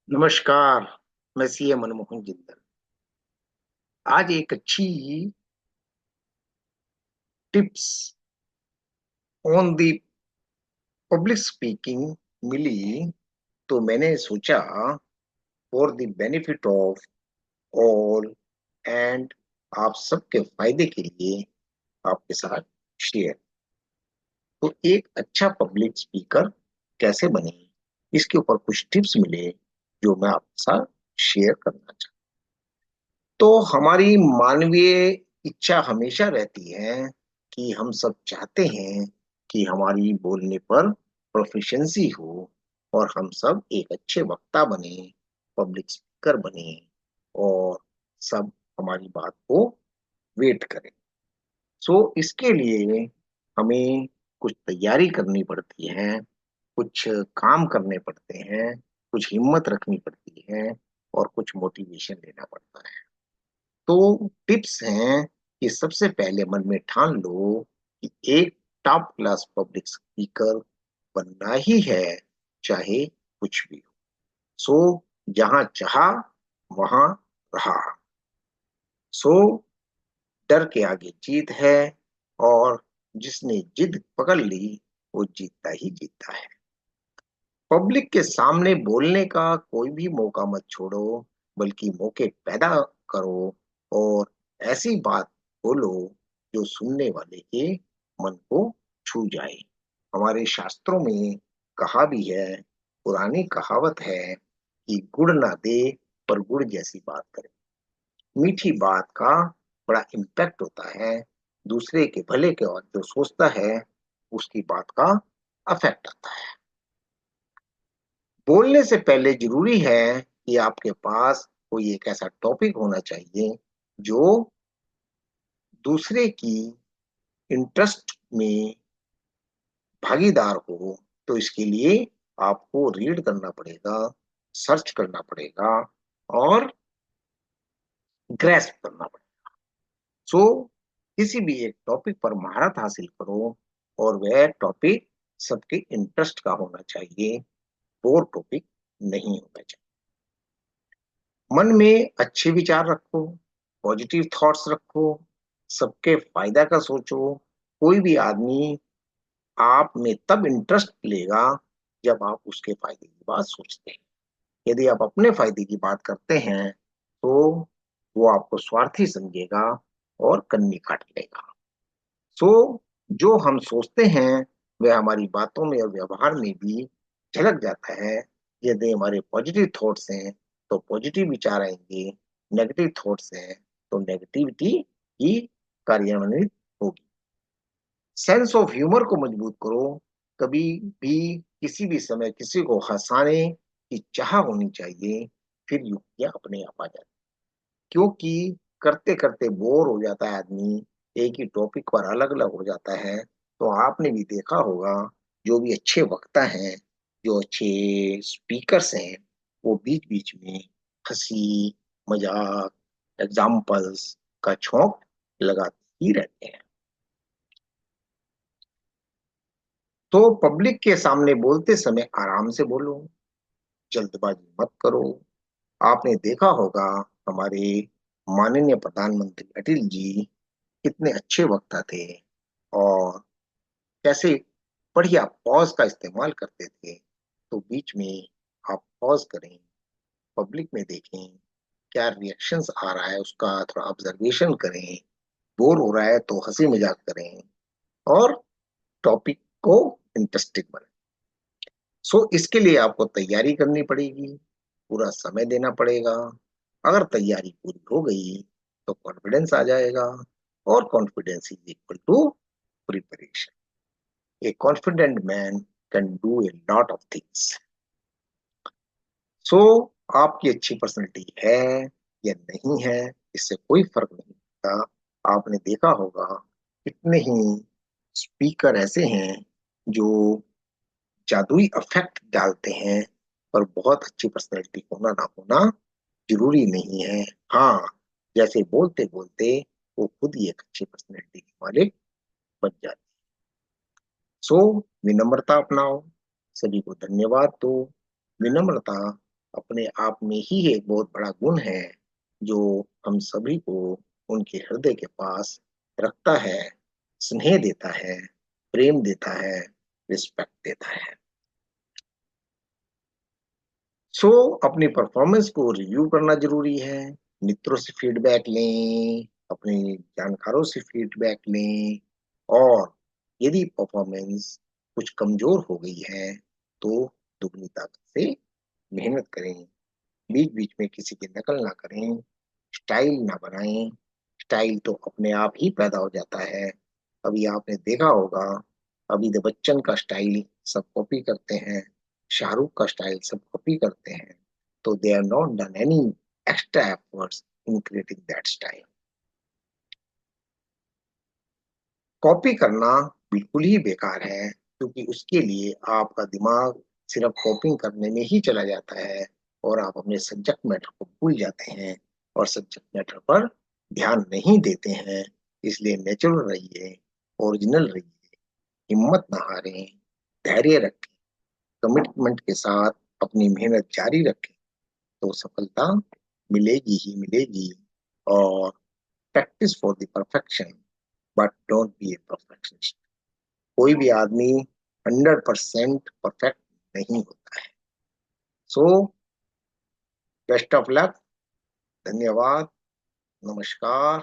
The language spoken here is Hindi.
नमस्कार। मैं सीए मनमोहन जिंदल। आज एक अच्छी tips on the public speaking मिली, तो मैंने सोचा for the benefit of all and आप सबके फायदे के लिए आपके साथ शेयर। तो एक अच्छा पब्लिक स्पीकर कैसे बने, इसके ऊपर कुछ टिप्स मिले जो मैं आपके साथ शेयर करना चाहता हूं। तो हमारी मानवीय इच्छा हमेशा रहती है कि हम सब चाहते हैं कि हमारी बोलने पर प्रोफिशिएंसी हो और हम सब एक अच्छे वक्ता बने, पब्लिक स्पीकर बने और सब हमारी बात को वेट करें। सो इसके लिए हमें कुछ तैयारी करनी पड़ती है, कुछ काम करने पड़ते हैं, कुछ हिम्मत रखनी पड़ती है और कुछ मोटिवेशन लेना पड़ता है। तो टिप्स हैं कि सबसे पहले मन में ठान लो कि एक टॉप क्लास पब्लिक स्पीकर बनना ही है, चाहे कुछ भी हो। सो जहां चाहा वहां रहा। सो डर के आगे जीत है और जिसने जिद पकड़ ली वो जीतता ही जीतता है। पब्लिक के सामने बोलने का कोई भी मौका मत छोड़ो, बल्कि मौके पैदा करो और ऐसी बात बोलो जो सुनने वाले के मन को छू जाए। हमारे शास्त्रों में कहा भी है, पुरानी कहावत है कि गुड़ ना दे पर गुड़ जैसी बात करे। मीठी बात का बड़ा इम्पैक्ट होता है, दूसरे के भले के और जो सोचता है उसकी बात का अफेक्ट आता है। बोलने से पहले जरूरी है कि आपके पास कोई एक ऐसा टॉपिक होना चाहिए जो दूसरे की इंटरेस्ट में भागीदार हो। तो इसके लिए आपको रीड करना पड़ेगा, सर्च करना पड़ेगा और ग्रेस्प करना पड़ेगा। सो किसी भी एक टॉपिक पर महारत हासिल करो और वह टॉपिक सबके इंटरेस्ट का होना चाहिए, बोर टॉपिक नहीं होना चाहिए। मन में अच्छे विचार रखो, पॉजिटिव थॉट्स रखो, सबके फायदा का सोचो। कोई भी आदमी आप में तब इंटरेस्ट लेगा जब आप उसके फायदे की बात सोचते हैं। यदि आप अपने फायदे की बात करते हैं तो वो आपको स्वार्थी समझेगा और कन्नी काट लेगा। सो जो हम सोचते हैं वह हमारी बातों में और व्यवहार में भी झलक जाता है। यदि हमारे पॉजिटिव थॉट्स हैं तो पॉजिटिव विचार आएंगे, नेगेटिव थॉट्स हैं तो नेगेटिविटी ही कार्यान्वित होगी। सेंस ऑफ ह्यूमर को मजबूत करो। कभी भी किसी भी समय किसी को हंसाने की चाह होनी चाहिए, फिर युक्तियां अपने आप आ जाती। क्योंकि करते करते बोर हो जाता है आदमी, एक ही टॉपिक पर अलग अलग हो जाता है। तो आपने भी देखा होगा, जो भी अच्छे वक्ता हैं, जो अच्छे स्पीकर्स हैं, वो बीच बीच में हंसी मजाक एग्जाम्पल्स का छौंक लगाते ही रहते हैं। तो पब्लिक के सामने बोलते समय आराम से बोलो, जल्दबाजी मत करो। आपने देखा होगा, हमारे माननीय प्रधानमंत्री अटल जी कितने अच्छे वक्ता थे और कैसे बढ़िया पॉज का इस्तेमाल करते थे। तो बीच में आप पॉज करें, पब्लिक में देखें क्या रिएक्शंस आ रहा है, उसका थोड़ा ऑब्जर्वेशन करें। बोर हो रहा है तो हंसी मजाक करें और टॉपिक को इंटरेस्टिंग बनाएं। सो इसके लिए आपको तैयारी करनी पड़ेगी, पूरा समय देना पड़ेगा। अगर तैयारी पूरी हो गई तो कॉन्फिडेंस आ जाएगा और confidence is equal to preparation. A confident man can do a lot of things. So आपकी अच्छी पर्सनैलिटी है या नहीं है, इससे कोई फर्क नहीं पड़ता। आपने देखा होगा कितने ही स्पीकर ऐसे हैं जो जादुई इफेक्ट डालते हैं, पर बहुत अच्छी पर्सनैलिटी होना ना होना जरूरी नहीं है। हाँ, जैसे बोलते बोलते वो खुद ही एक अच्छी पर्सनैलिटी के मालिक बन जाते। सो विनम्रता अपनाओ, सभी को धन्यवाद दो। विनम्रता अपने आप में ही एक बहुत बड़ा गुण है जो हम सभी को उनके हृदय के पास रखता है, स्नेह देता है, प्रेम देता है, रिस्पेक्ट देता है। सो अपनी परफॉर्मेंस को रिव्यू करना जरूरी है। मित्रों से फीडबैक लें, अपने जानकारों से फीडबैक लें, और यदि परफॉर्मेंस कुछ कमजोर हो गई है तो दुगनी ताकत से मेहनत करें। बीच बीच में किसी की नकल ना करें, स्टाइल ना बनाएं। स्टाइल तो अपने आप ही पैदा हो जाता है। अभी आपने देखा होगा, अमिताभ बच्चन का स्टाइल सब कॉपी करते हैं, शाहरुख का स्टाइल सब कॉपी करते हैं, तो they are not done any extra efforts in creating that style. Copy करना बिल्कुल ही बेकार है, क्योंकि उसके लिए आपका दिमाग सिर्फ कॉपिंग करने में ही चला जाता है और आप अपने सब्जेक्ट मैटर को भूल जाते हैं और सब्जेक्ट मैटर पर ध्यान नहीं देते हैं। इसलिए नेचुरल रहिए, ओरिजिनल रहिए, हिम्मत ना हारें, धैर्य रखें, कमिटमेंट के साथ अपनी मेहनत जारी रखें, तो सफलता मिलेगी ही मिलेगी। और practice for the perfection, but don't be A perfectionist. कोई भी आदमी 100% परफेक्ट नहीं होता है। सो बेस्ट ऑफ लक, धन्यवाद, नमस्कार।